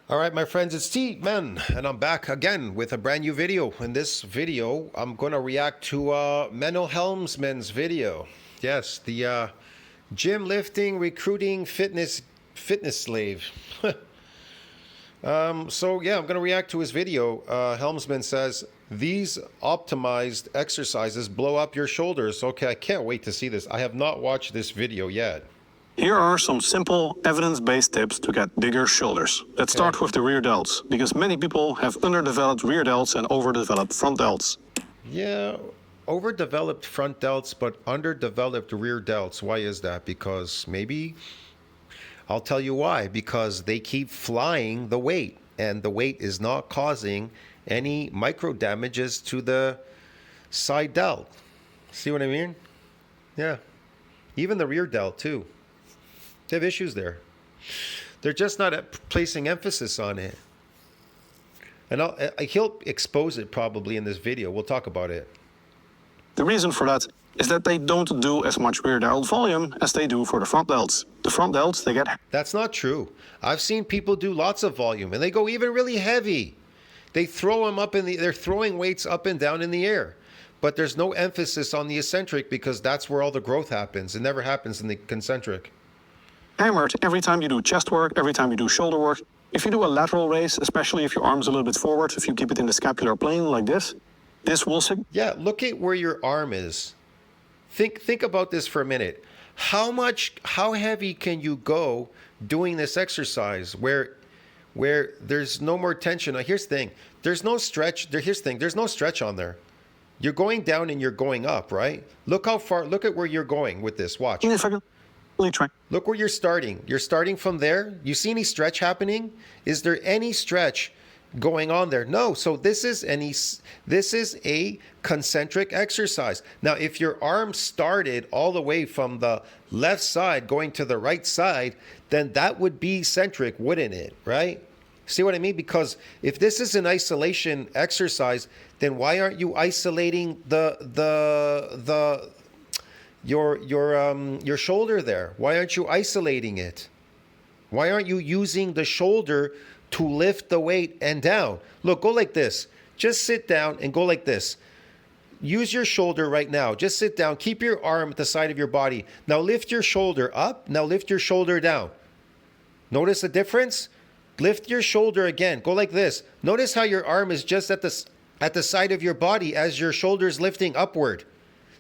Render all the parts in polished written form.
All right, my friends, it's T-Men, and I'm back again with a brand new video. In this video, I'm going to react to Menno Helmsman's video. Yes, the gym lifting, recruiting, fitness slave. So yeah, I'm going to react to his video. Helmsman says, these optimized exercises blow up your shoulders. Okay, I can't wait to see this. I have not watched this video yet. Here are some simple evidence-based tips to get bigger shoulders. Let's start with the rear delts, because many people have underdeveloped rear delts and overdeveloped front delts. Yeah, overdeveloped front delts, but underdeveloped rear delts. Why is that? Because maybe, I'll tell you why. Because they keep flying the weight, and the weight is not causing any micro damages to the side delt. See what I mean? Yeah. Even the rear delt, too. They have issues there. They're just not placing emphasis on it. And he'll expose it probably in this video. We'll talk about it. The reason for that is that they don't do as much rear delt volume as they do for the front delts. The front delts, they get... That's not true. I've seen people do lots of volume, and they go even really heavy. They throw them up in the... They're throwing weights up and down in the air. But there's no emphasis on the eccentric because that's where all the growth happens. It never happens in the concentric. Hammered every time you do chest work, every time you do shoulder work. If you do a lateral raise, especially if your arm's a little bit forward, if you keep it in the scapular plane like this will... Yeah, look at where your arm is. Think about this for a minute. How heavy can you go doing this exercise where there's no more tension? Now, here's the thing. There's no stretch. Here's the thing. There's no stretch on there. You're going down and you're going up, right? Look how far. Look at where you're going with this. Watch. Look where you're starting. You're starting from there. You see any stretch happening? Is there any stretch going on there? No. So this is a concentric exercise. Now, if your arm started all the way from the left side going to the right side, then that would be eccentric, wouldn't it? Right? See what I mean? Because if this is an isolation exercise, then why aren't you isolating your shoulder there? Why aren't you isolating it? Why aren't you using the shoulder to lift the weight and down? Look, go like this. Just sit down and go like this. Use your shoulder right now. Just sit down. Keep your arm at the side of your body. Now lift your shoulder up. Now lift your shoulder down. Notice the difference? Lift your shoulder again. Go like this. Notice how your arm is just at the side of your body as your shoulder's lifting upward.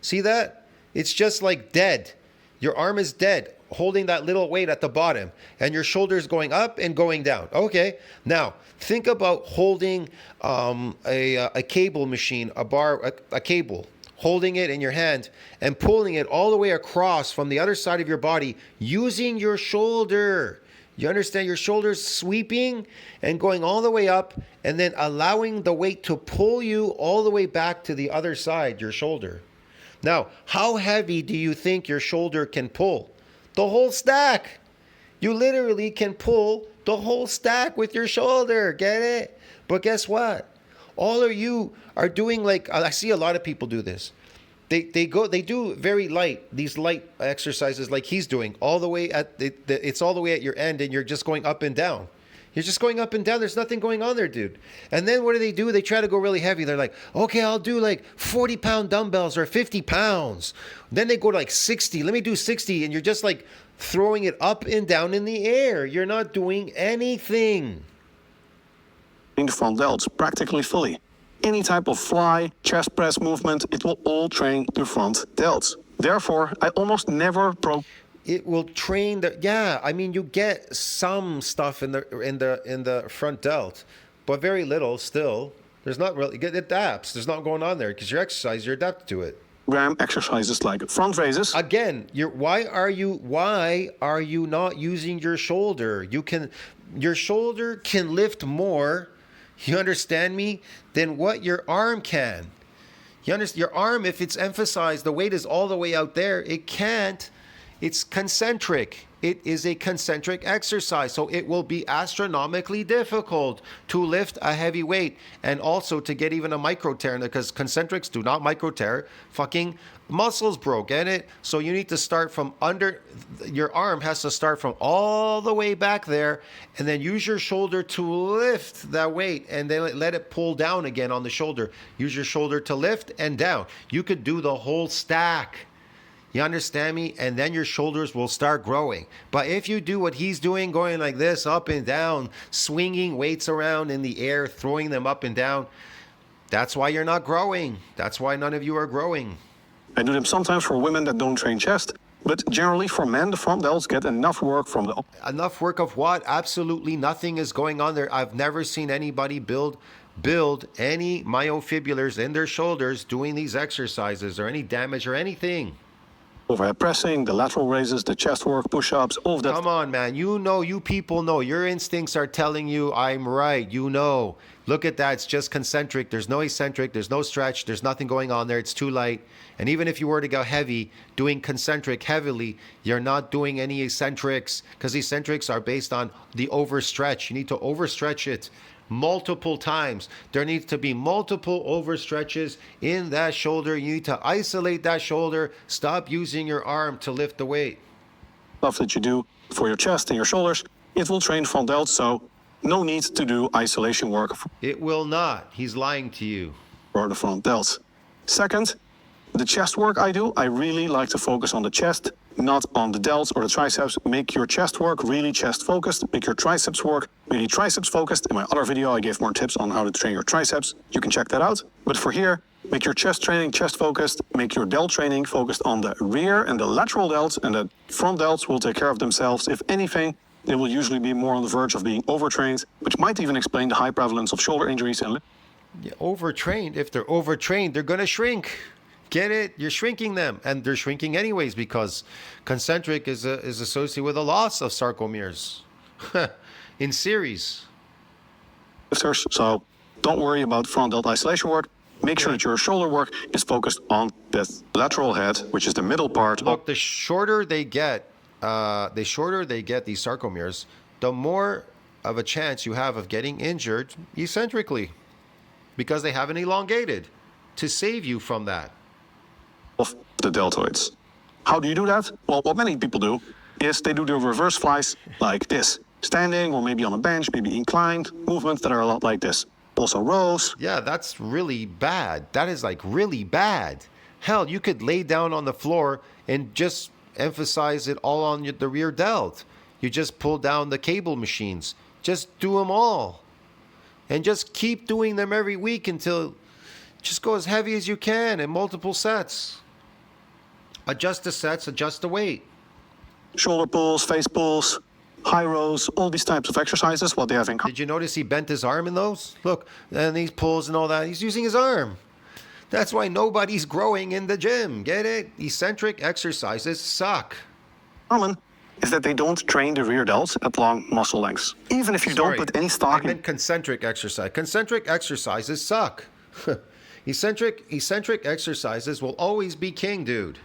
See that? It's just like dead. Your arm is dead, holding that little weight at the bottom, and your shoulders going up and going down. Okay, now think about holding a cable machine, a cable, holding it in your hand and pulling it all the way across from the other side of your body using your shoulder. You understand? Your shoulders sweeping and going all the way up and then allowing the weight to pull you all the way back to the other side, your shoulder. Now, how heavy do you think your shoulder can pull? The whole stack. You literally can pull the whole stack with your shoulder. Get it? But guess what? All of you are doing like, I see a lot of people do this. They do very light, these light exercises like he's doing, all the way it's all the way at your end and you're just going up and down. You're just going up and down. There's nothing going on there, dude. And then what do? They try to go really heavy. They're like, okay, I'll do like 40-pound dumbbells or 50 pounds. Then they go to like 60. Let me do 60. And you're just like throwing it up and down in the air. You're not doing anything. In the front delts, practically fully. Any type of fly, chest press movement, it will all train the front delts. Therefore, I almost never It will train the, yeah, I mean, you get some stuff in the front delt, but very little still. There's not really, it adapts. There's not going on there because your exercise, you're adapted to it. Exercises like front raises. Again, why are you not using your shoulder? Your shoulder can lift more, you understand me, than what your arm can. You understand? Your arm, if it's emphasized, the weight is all the way out there, it can't. It's concentric. it is a concentric exercise. So it will be astronomically difficult to lift a heavy weight and also to get even a micro tear, because concentrics do not micro tear fucking muscles, bro. Get it? So you need to start from under, your arm has to start from all the way back there, and then use your shoulder to lift that weight, and then let it pull down again on the shoulder. Use your shoulder to lift and down. You could do the whole stack. You understand me? And then your shoulders will start growing. But if you do what he's doing, going like this, up and down, swinging weights around in the air, throwing them up and down, that's why you're not growing. That's why none of you are growing. I do them sometimes for women that don't train chest, but generally for men, the front delts get enough work from the... Enough work of what? Absolutely nothing is going on there. I've never seen anybody build any myofibulars in their shoulders doing these exercises, or any damage or anything. Overhead pressing, the lateral raises, the chest work, push-ups, all of that. Come on, man. You know, you people know. Your instincts are telling you I'm right. You know. Look at that. It's just concentric. There's no eccentric. There's no stretch. There's nothing going on there. It's too light. And even if you were to go heavy, doing concentric heavily, you're not doing any eccentrics, because eccentrics are based on the overstretch. You need to overstretch it multiple times. There needs to be multiple overstretches in that shoulder. You need to isolate that shoulder. Stop using your arm to lift the weight. Stuff that you do for your chest and your shoulders, it will train front delts, so no need to do isolation work It will not. He's lying to you. for the front delts. Second, the chest work I do, I really like to focus on the chest, not on the delts or the triceps. Make your chest work really chest focused. Make your triceps work really triceps focused. In my other video, I gave more tips on how to train your triceps. You can check that out. But for here, make your chest training chest focused. Make your delt training focused on the rear and the lateral delts, and the front delts will take care of themselves. If anything, they will usually be more on the verge of being overtrained, which might even explain the high prevalence of shoulder injuries and... Yeah, overtrained. If they're overtrained, they're going to shrink. Get it? You're shrinking them, and they're shrinking anyways, because concentric is associated with a loss of sarcomeres in series. So don't worry about front delt isolation work. Make sure that your shoulder work is focused on the lateral head, which is the middle part. Look, the shorter they get these sarcomeres, the more of a chance you have of getting injured eccentrically, because they haven't elongated to save you from that. Of the deltoids. How do you do that? Well, what many people do is they do the reverse flies like this. Standing, or maybe on a bench, maybe inclined, movements that are a lot like this. Also rows. Yeah, that's really bad. That is like really bad. Hell, you could lay down on the floor and just emphasize it all on the rear delt. You just pull down the cable machines. Just do them all. And just keep doing them every week until just go as heavy as you can in multiple sets. Adjust the sets, adjust the weight. Shoulder pulls, face pulls, high rows, all these types of exercises, what they have in common. Did you notice he bent his arm in those? Look, and these pulls and all that. He's using his arm. That's why nobody's growing in the gym. Get it? Eccentric exercises suck. Is that they don't train the rear delts at long muscle lengths. Even if you don't put any stock I meant concentric exercise. Concentric exercises suck. Eccentric exercises will always be king, dude.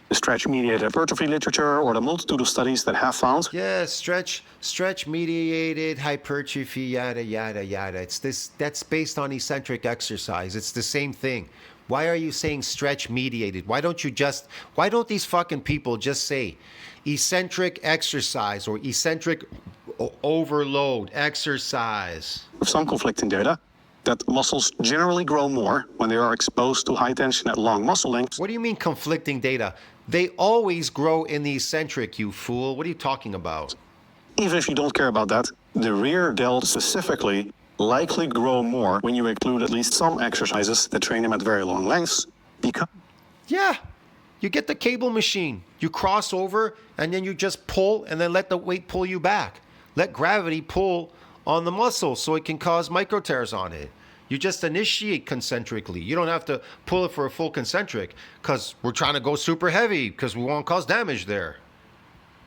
The stretch-mediated hypertrophy literature, or the multitude of studies that have found. Yeah, stretch mediated hypertrophy, yada yada yada. That's based on eccentric exercise. It's the same thing. Why are you saying stretch mediated? Why don't these fucking people just say eccentric exercise or eccentric overload exercise? Some conflicting data that muscles generally grow more when they are exposed to high tension at long muscle lengths. What do you mean conflicting data? They always grow in the eccentric, you fool. What are you talking about? Even if you don't care about that, the rear delt specifically likely grow more when you include at least some exercises that train them at very long lengths. Because yeah, you get the cable machine. You cross over, and then you just pull, and then let the weight pull you back. Let gravity pull on the muscle so it can cause micro tears on it. You just initiate concentrically. You don't have to pull it for a full concentric, because we're trying to go super heavy because we won't cause damage there.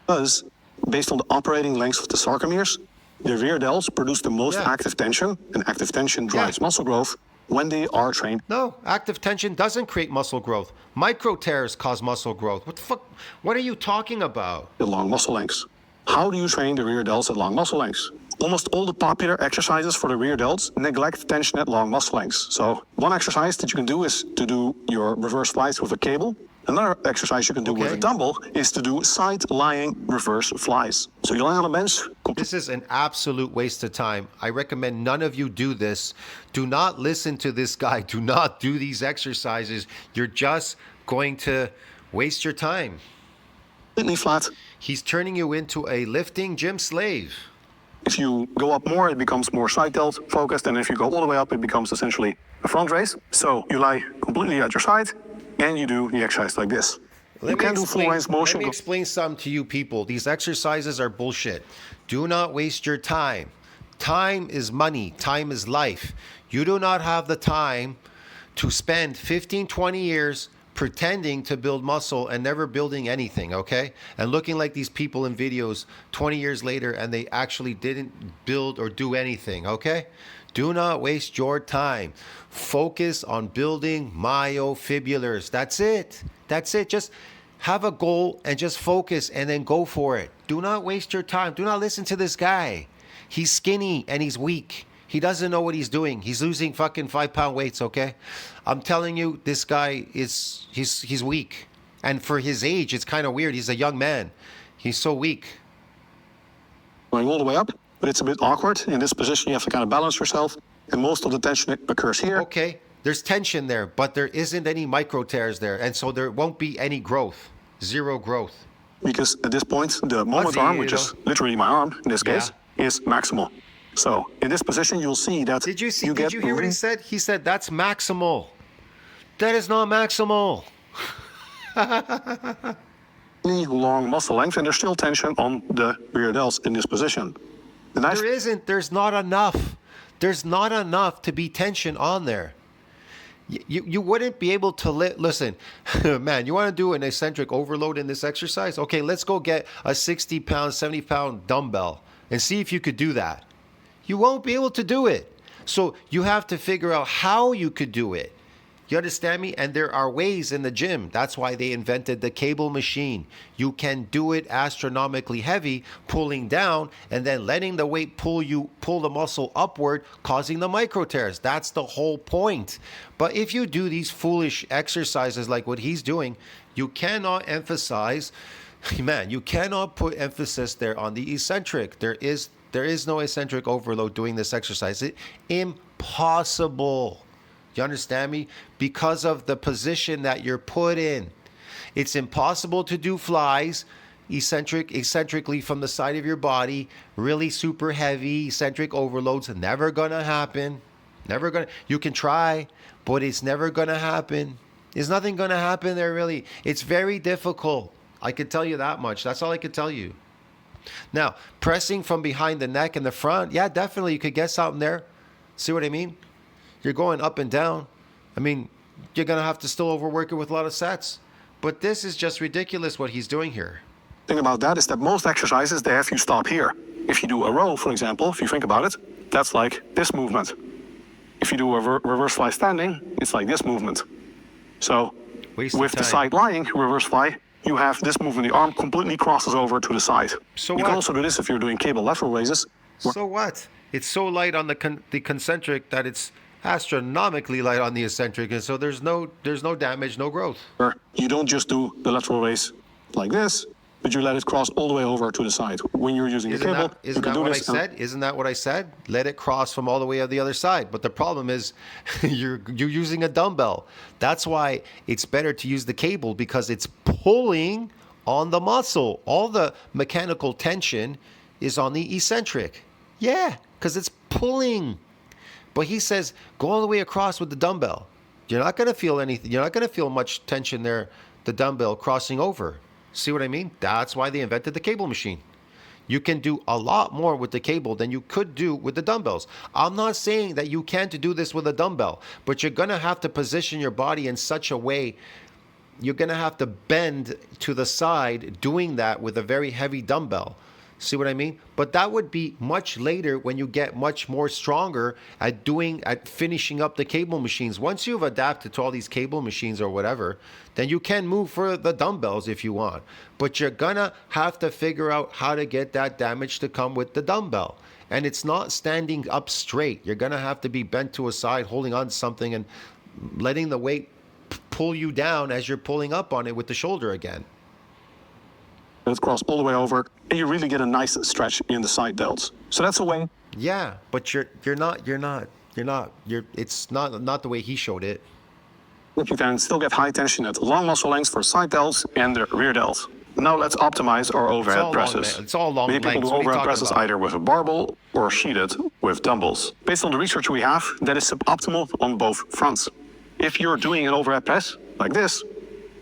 Because, based on the operating lengths of the sarcomeres, the rear delts produce the most active tension, and active tension drives muscle growth. when they are trained. No, active tension doesn't create muscle growth. Micro tears cause muscle growth. What the fuck? What are you talking about? At long muscle lengths. How do you train the rear delts at long muscle lengths? Almost all the popular exercises for the rear delts neglect tension at long muscle lengths. So one exercise that you can do is to do your reverse flies with a cable. Another exercise you can do with a dumbbell is to do side-lying reverse flies. So you lie on a bench. This is an absolute waste of time. I recommend none of you do this. Do not listen to this guy. Do not do these exercises. You're just going to waste your time. Completely flat. He's turning you into a lifting gym slave. If you go up more, it becomes more side delt focused, and if you go all the way up, it becomes essentially a front raise. So you lie completely at your side, and you do the exercise like this. You can't do full range motion. Let me explain something to you people. These exercises are bullshit. Do not waste your time. Time is money. Time is life. You do not have the time to spend 15, 20 years pretending to build muscle and never building anything, okay? And looking like these people in videos 20 years later and they actually didn't build or do anything, okay? Do not waste your time. Focus on building myofibulars. That's it. That's it. Just have a goal and just focus and then go for it. Do not waste your time. Do not listen to this guy. He's skinny and he's weak. He doesn't know what he's doing. He's losing fucking 5-pound weights, okay? I'm telling you, this guy he's weak. And for his age, it's kind of weird. He's a young man. He's so weak. Going all the way up, but it's a bit awkward. In this position, you have to kind of balance yourself, and most of the tension occurs here. Okay, there's tension there, but there isn't any micro tears there, and so there won't be any growth. Zero growth. Because at this point, the moment arm, which is literally my arm in this case, is maximal. So in this position, you'll see that. Did you hear what he said? He said that's maximal. That is not maximal. Long muscle length, and there's still tension on the rear delts in this position. There isn't. There's not enough. There's not enough to be tension on there. You wouldn't be able to listen, man, you want to do an eccentric overload in this exercise? Okay, let's go get a 60-pound, 70-pound dumbbell and see if you could do that. You won't be able to do it. So you have to figure out how you could do it. You understand me? And there are ways in the gym. That's why they invented the cable machine. You can do it astronomically heavy, pulling down, and then letting the weight pull the muscle upward, causing the micro tears. That's the whole point. But if you do these foolish exercises like what he's doing, you cannot emphasize, man, you cannot put emphasis there on the eccentric. There is no eccentric overload doing this exercise. Impossible. You understand me? Because of the position that you're put in. It's impossible to do flies eccentrically from the side of your body, really super heavy eccentric overloads. Never gonna happen. Never gonna. You can try, but it's never gonna happen. There's nothing gonna happen there really. It's very difficult. I could tell you that much. That's all I could tell you. Now, pressing from behind the neck and the front, yeah, definitely you could get something there. See what I mean? You're going up and down. I mean, you're going to have to still overwork it with a lot of sets. But this is just ridiculous what he's doing here. The thing about that is that most exercises, they have you stop here. If you do a row, for example, if you think about it, that's like this movement. If you do a reverse fly standing, it's like this movement. So with the side lying reverse fly, you have this movement. The arm completely crosses over to the side. So you can also do this if you're doing cable lateral raises. So what? It's so light on the concentric that it's astronomically light on the eccentric, and so there's no damage, no growth. You don't just do the lateral raise like this, but you let it cross all the way over to the side. When you're using the cable, isn't that what I said? Isn't that what I said? Let it cross from all the way on the other side. But the problem is you're using a dumbbell. That's why it's better to use the cable, because it's pulling on the muscle. All the mechanical tension is on the eccentric. Yeah, because it's pulling. But he says, go all the way across with the dumbbell. You're not going to feel anything. You're not going to feel much tension there, the dumbbell crossing over. See what I mean? That's why they invented the cable machine. You can do a lot more with the cable than you could do with the dumbbells. I'm not saying that you can't do this with a dumbbell, but you're going to have to position your body in such a way. You're going to have to bend to the side doing that with a very heavy dumbbell. See what I mean? But that would be much later when you get much more stronger at finishing up the cable machines. Once you've adapted to all these cable machines or whatever, then you can move for the dumbbells if you want. But you're gonna have to figure out how to get that damage to come with the dumbbell. And it's not standing up straight. You're gonna have to be bent to a side, holding on to something and letting the weight pull you down as you're pulling up on it with the shoulder again. Let's cross all the way over, and you really get a nice stretch in the side delts. So that's a way. Yeah, but it's not the way he showed it. You can still get high tension at long muscle lengths for side delts and the rear delts. Now let's optimize our overhead presses. It's all long Many people lengths. do What are you overhead talking presses about? either with a barbell or sheeted with dumbbells. Based on the research we have, that is suboptimal on both fronts. If you're doing an overhead press like this,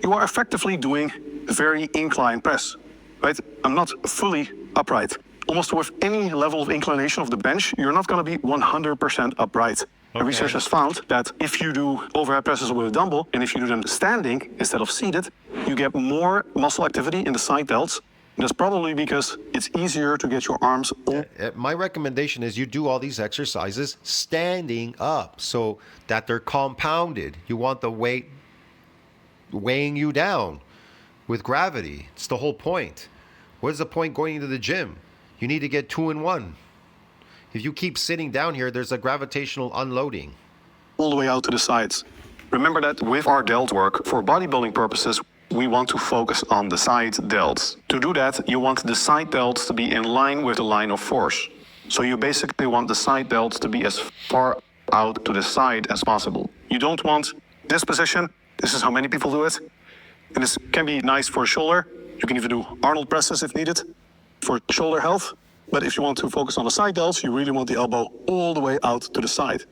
you are effectively doing a very inclined press. Right? I'm not fully upright. Almost with any level of inclination of the bench, you're not going to be 100% upright. Okay. Research has found that if you do overhead presses with a dumbbell, and if you do them standing instead of seated, you get more muscle activity in the side delts. And that's probably because it's easier to get your arms all. My recommendation is you do all these exercises standing up so that they're compounded. You want the weight weighing you down with gravity. It's the whole point. What is the point going into the gym? You need to get 2 in 1. If you keep sitting down here, there's a gravitational unloading. All the way out to the sides. Remember that with our delt work, for bodybuilding purposes, we want to focus on the side delts. To do that, you want the side delts to be in line with the line of force. So you basically want the side delts to be as far out to the side as possible. You don't want this position. This is how many people do it. And this can be nice for shoulder. You can even do Arnold presses if needed for shoulder health. But if you want to focus on the side delts, you really want the elbow all the way out to the side.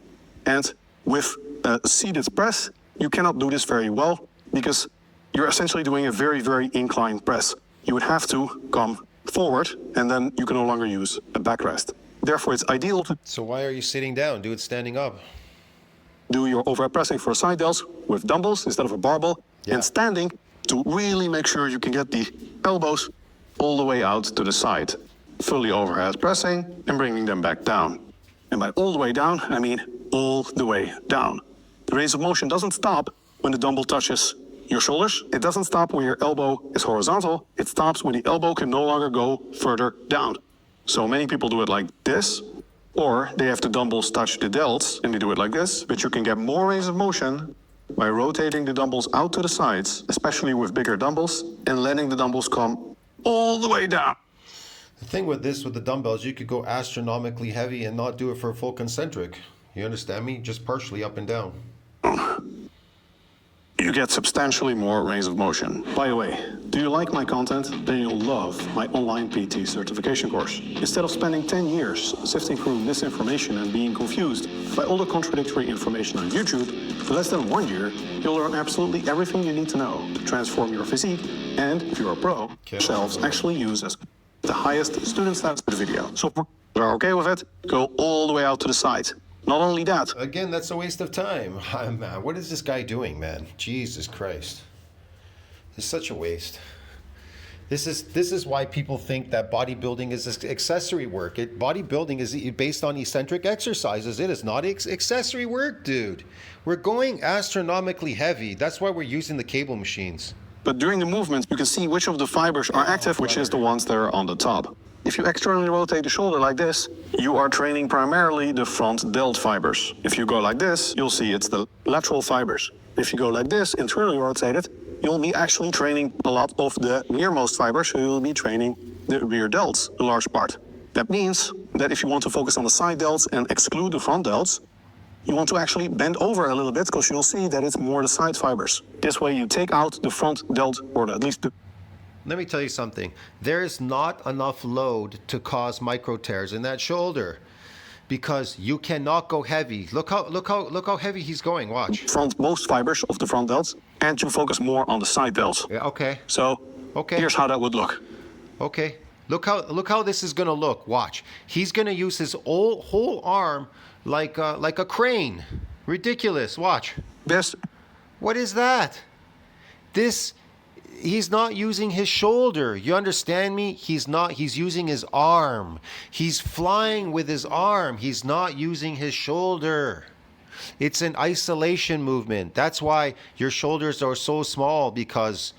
And with a seated press, you cannot do this very well because you're essentially doing a very, very inclined press. You would have to come forward and then you can no longer use a backrest. Therefore, it's ideal to So why are you sitting down? Do it standing up. do your overhead pressing for side delts with dumbbells instead of a barbell and standing to really make sure you can get the elbows all the way out to the side. Fully overhead pressing and bringing them back down. And by all the way down, I mean all the way down. The range of motion doesn't stop when the dumbbell touches your shoulders. It doesn't stop when your elbow is horizontal. It stops when the elbow can no longer go further down. So many people do it like this, or they have the dumbbells touch the delts and they do it like this, but you can get more range of motion by rotating the dumbbells out to the sides, especially with bigger dumbbells, and letting the dumbbells come all the way down. The thing with the dumbbells, you could go astronomically heavy and not do it for a full concentric. You understand me? Just partially up and down. You get substantially more range of motion. By the way, do you like my content? Then you'll love my online PT certification course. Instead of spending 10 years sifting through misinformation and being confused by all the contradictory information on YouTube, in less than 1 year, you'll learn absolutely everything you need to know to transform your physique, and if you're a pro, yourselves actually use as the highest student status video. So if you're okay with it, go all the way out to the side. Not only that, Again, that's a waste of time. Man, what is this guy doing, man? Jesus Christ. It's such a waste. This is why people think that bodybuilding is accessory work. Bodybuilding is based on eccentric exercises. It is not accessory work, dude. We're going astronomically heavy. That's why we're using the cable machines. but during the movement, you can see which of the fibers are active, which is the ones that are on the top. If you externally rotate the shoulder like this, you are training primarily the front delt fibers. If you go like this, you'll see it's the lateral fibers. If you go like this, internally rotated, you'll be actually training a lot of the nearmost fibers, so you'll be training the rear delts, a large part. That means that if you want to focus on the side delts and exclude the front delts, you want to actually bend over a little bit because you'll see that it's more the side fibers. This way you take out the front delt, or at least the... Let me tell you something. There is not enough load to cause micro tears in that shoulder because you cannot go heavy. Look how heavy he's going. Watch. Most fibers of the front delts, and you focus more on the side delts. Yeah, okay. So here's how that would look. Okay. Look how this is gonna look. Watch. He's gonna use his whole arm like a crane. Ridiculous. Watch. Best. What is that? This He's not using his shoulder. You understand me? He's not. He's using his arm. He's flying with his arm. He's not using his shoulder. It's an isolation movement. That's why your shoulders are so small, because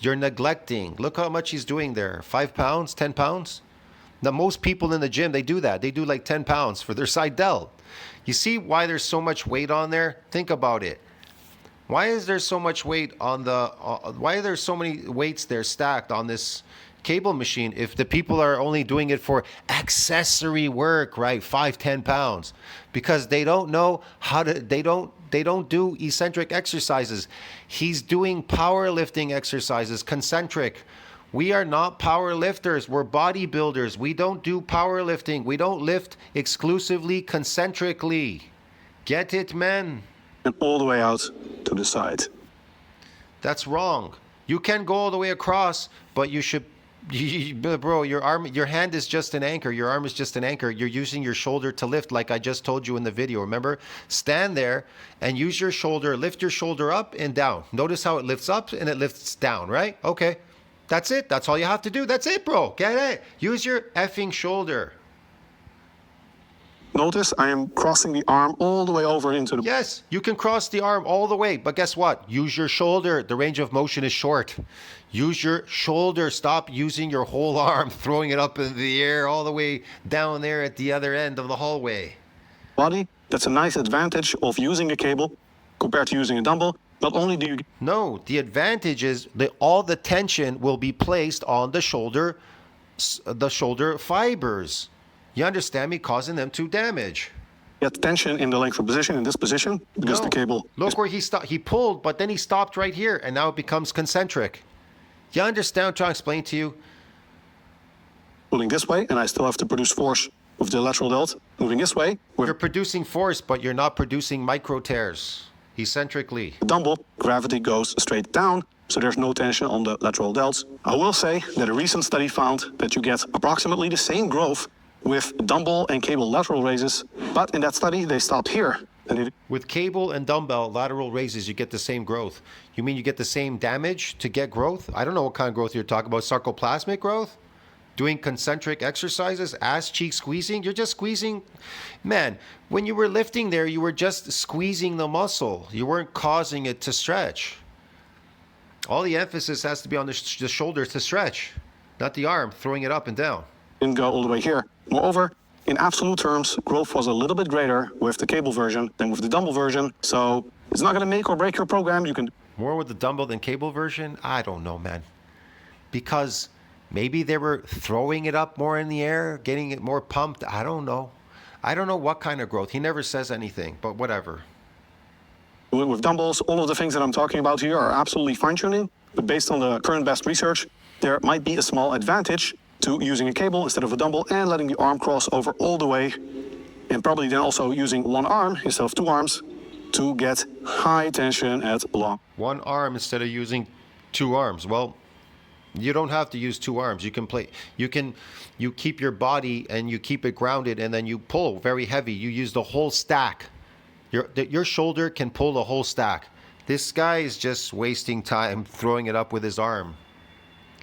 you're neglecting. Look how much he's doing there. 5 pounds, 10 pounds. Now, most people in the gym, they do that. They do like 10 pounds for their side delt. You see why there's so much weight on there? Think about it. Why is there so much weight on the, why are there so many weights there stacked on this cable machine if the people are only doing it for accessory work, right? 5, 10 pounds. Because they don't know how to, they don't do eccentric exercises. He's doing powerlifting exercises, concentric. We are not power lifters. We're bodybuilders. We don't do powerlifting. We don't lift exclusively concentrically. Get it, men? And all the way out to the side. That's wrong. You can go all the way across, but you should, bro, your hand is just an anchor. Your arm is just an anchor. You're using your shoulder to lift, like I just told you in the video. Remember? Stand there and use your shoulder. Lift your shoulder up and down. Notice how it lifts up and it lifts down, right? Okay. That's it. That's all you have to do. That's it, bro. Get it? Use your effing shoulder. Notice I am crossing the arm all the way over into the... Yes, you can cross the arm all the way, but guess what? Use your shoulder. The range of motion is short. Use your shoulder. Stop using your whole arm, throwing it up in the air all the way down there at the other end of the hallway. body. That's a nice advantage of using a cable compared to using a dumbbell. Not only do you... No, the advantage is that all the tension will be placed on the shoulder fibers. You understand me? Causing them to damage. get tension in the lengthened position, in this position, because the cable... Look where he stopped. He pulled, but then he stopped right here, and now it becomes concentric. You understand what I'm trying to explain to you? Pulling this way, and I still have to produce force with the lateral delt. Moving this way, with You're producing force, but you're not producing micro tears, eccentrically. the dumbbell, gravity goes straight down, so there's no tension on the lateral delts. I will say that a recent study found that you get approximately the same growth with dumbbell and cable lateral raises, but in that study they stopped here. And it, With cable and dumbbell lateral raises, you get the same growth. You mean you get the same damage to get growth? I don't know what kind of growth you're talking about. Sarcoplasmic growth? Doing concentric exercises, ass cheek squeezing? You're just squeezing. Man, when you were lifting there, you were just squeezing the muscle. You weren't causing it to stretch. All the emphasis has to be on the shoulder to stretch, not the arm, throwing it up and down. didn't go all the way here. Moreover, in absolute terms, growth was a little bit greater with the cable version than with the dumbbell version. So it's not going to make or break your program. You can More with the dumbbell than cable version? I don't know, man. Because maybe they were throwing it up more in the air, getting it more pumped. I don't know. I don't know what kind of growth. He never says anything, but whatever. with dumbbells. All of the things that I'm talking about here are absolutely fine-tuning. But based on the current best research, there might be a small advantage to using a cable instead of a dumbbell and letting the arm cross over all the way, and probably then also using one arm instead of two arms to get high tension at long. One arm instead of using two arms. Well, you don't have to use two arms. You can play. You keep your body and you keep it grounded, and then you pull very heavy. You use the whole stack. Your shoulder can pull the whole stack. This guy is just wasting time throwing it up with his arm.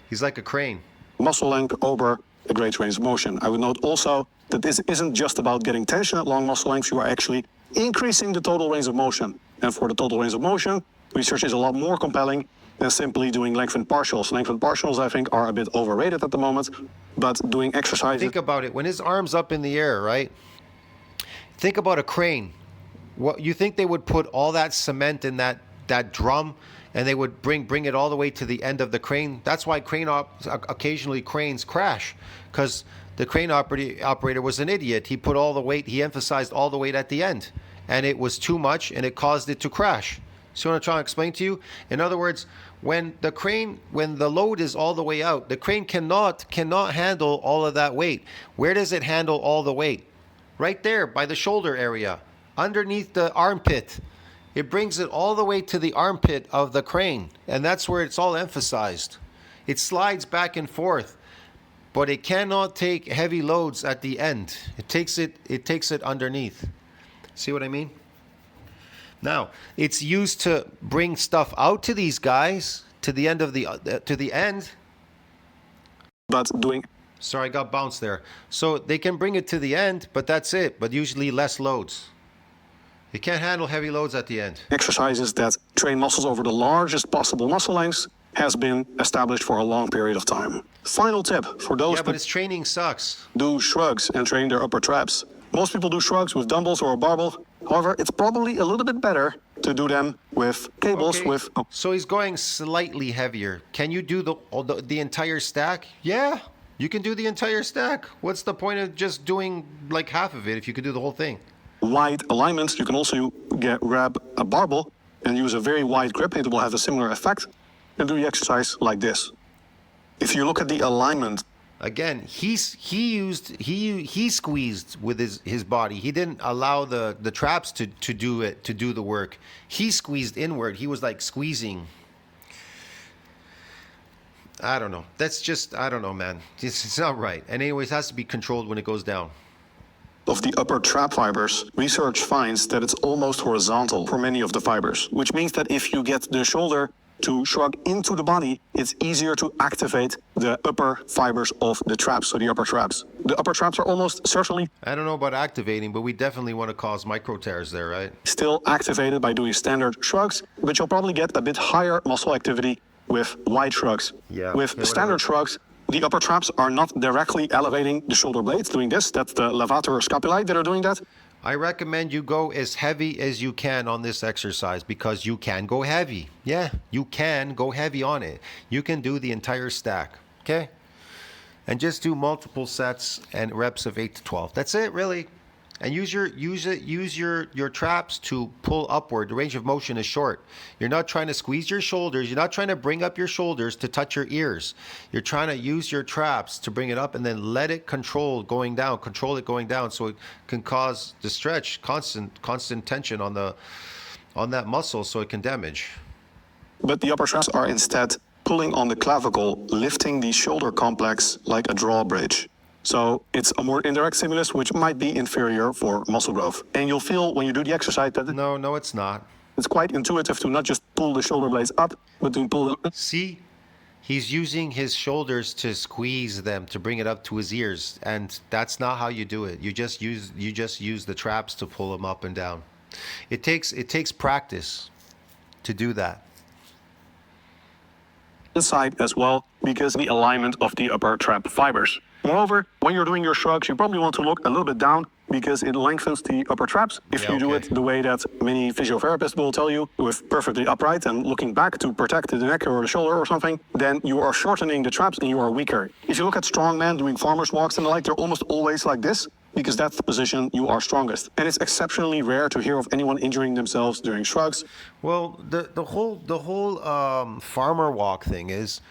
He's like a crane. Muscle length over a great range of motion. I would note also that this isn't just about getting tension at long muscle lengths. You are actually increasing the total range of motion. And for the total range of motion, research is a lot more compelling than simply doing lengthened partials. Lengthened partials, I think, are a bit overrated at the moment. But doing exercises... Think about it. When his arm's up in the air, right? Think about a crane. What you think they would put all that cement in that drum, and they would bring it all the way to the end of the crane? That's why occasionally cranes crash, because the crane operator was an idiot. He put all the weight, he emphasized all the weight at the end, and it was too much, and it caused it to crash. See what I'm trying to explain to you? In other words, when the load is all the way out, the crane cannot handle all of that weight. Where does it handle all the weight? Right there by the shoulder area, underneath the armpit. It brings it all the way to the armpit of the crane, and that's where it's all emphasized. It slides back and forth, but it cannot take heavy loads at the end. It takes it underneath. See what I mean? Now, it's used to bring stuff out to these guys, to the end of the to the end. But doing Sorry, I got bounced there. So they can bring it to the end, but that's it. But usually less loads. You can't handle heavy loads at the end. exercises that train muscles over the largest possible muscle lengths has been established for a long period of time. Final tip for those Yeah, but its training sucks. do shrugs and train their upper traps. Most people do shrugs with dumbbells or a barbell. However, it's probably a little bit better to do them with cables Okay. with So he's going slightly heavier. Can you do the entire stack? Yeah, you can do the entire stack. What's the point of just doing like half of it if you could do the whole thing? wide alignments. You can also grab a barbell and use a very wide grip. It will have a similar effect. And do the exercise like this. If you look at the alignment, Again, he squeezed with his body. He didn't allow the traps to do the work. He squeezed inward. He was like squeezing. I don't know. That's just, I don't know, man. It's not right. And anyways, it has to be controlled when it goes down. of the upper trap fibers, research finds that it's almost horizontal for many of the fibers, which means that if you get the shoulder to shrug into the body, it's easier to activate the upper fibers of the traps, so the upper traps. The upper traps are almost certainly I don't know about activating, but we definitely want to cause micro tears there, right? still activated by doing standard shrugs, but you'll probably get a bit higher muscle activity with wide shrugs. Yeah. With Yeah, standard whatever. shrugs, the upper traps are not directly elevating the shoulder blades doing this. That's the levator scapulae that are doing that. I recommend you go as heavy as you can on this exercise because you can go heavy. Yeah, you can go heavy on it. You can do the entire stack, okay? And just do multiple sets and reps of 8 to 12. That's it, really. And use your traps to pull upward. The range of motion is short. You're not trying to squeeze your shoulders. You're not trying to bring up your shoulders to touch your ears. You're trying to use your traps to bring it up and then let it control going down. Control it going down so it can cause the stretch, constant tension on that muscle so it can damage. But the upper traps are instead pulling on the clavicle, lifting the shoulder complex like a drawbridge. So it's a more indirect stimulus, which might be inferior for muscle growth. And you'll feel when you do the exercise that No, it's not. it's quite intuitive to not just pull the shoulder blades up, but to pull them. See, he's using his shoulders to squeeze them to bring it up to his ears, and that's not how you do it. You just use the traps to pull them up and down. It takes practice to do that. Inside as well, because the alignment of the upper trap fibers. Moreover, when you're doing your shrugs, you probably want to look a little bit down because it lengthens the upper traps. If Yeah, you do okay. it the way that many physiotherapists will tell you, with perfectly upright and looking back to protect the neck or the shoulder or something, then you are shortening the traps and you are weaker. If you look at strong men doing farmer's walks and the like, they're almost always like this because that's the position you are strongest. And it's exceptionally rare to hear of anyone injuring themselves during shrugs. Well, the whole farmer walk thing is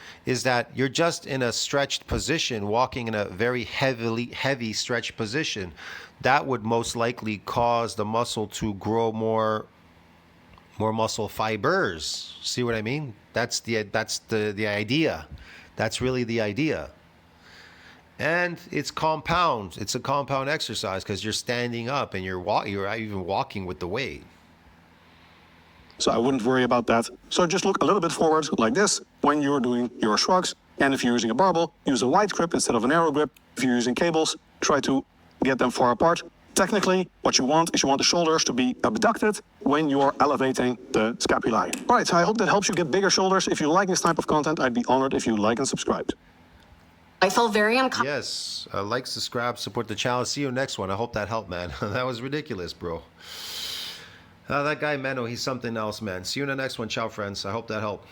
that you're just in a stretched position, walking in a very heavy stretched position. That would most likely cause the muscle to grow more muscle fibers. See what I mean? That's the idea. That's really the idea. And it's compound. It's a compound exercise because you're standing up and you're even walking with the weight. So I wouldn't worry about that. So just look a little bit forward like this when you're doing your shrugs. And if you're using a barbell, use a wide grip instead of a narrow grip. If you're using cables, try to get them far apart. Technically, what you want is you want the shoulders to be abducted when you're elevating the scapulae. All right, so I hope that helps you get bigger shoulders. If you like this type of content, I'd be honored if you like and subscribed. I felt very uncomfortable. Yes, like, subscribe, support the channel. See you next one. I hope that helped, man. That was ridiculous, bro. That guy Menno, he's something else, man. See you in the next one. Ciao, friends. I hope that helped.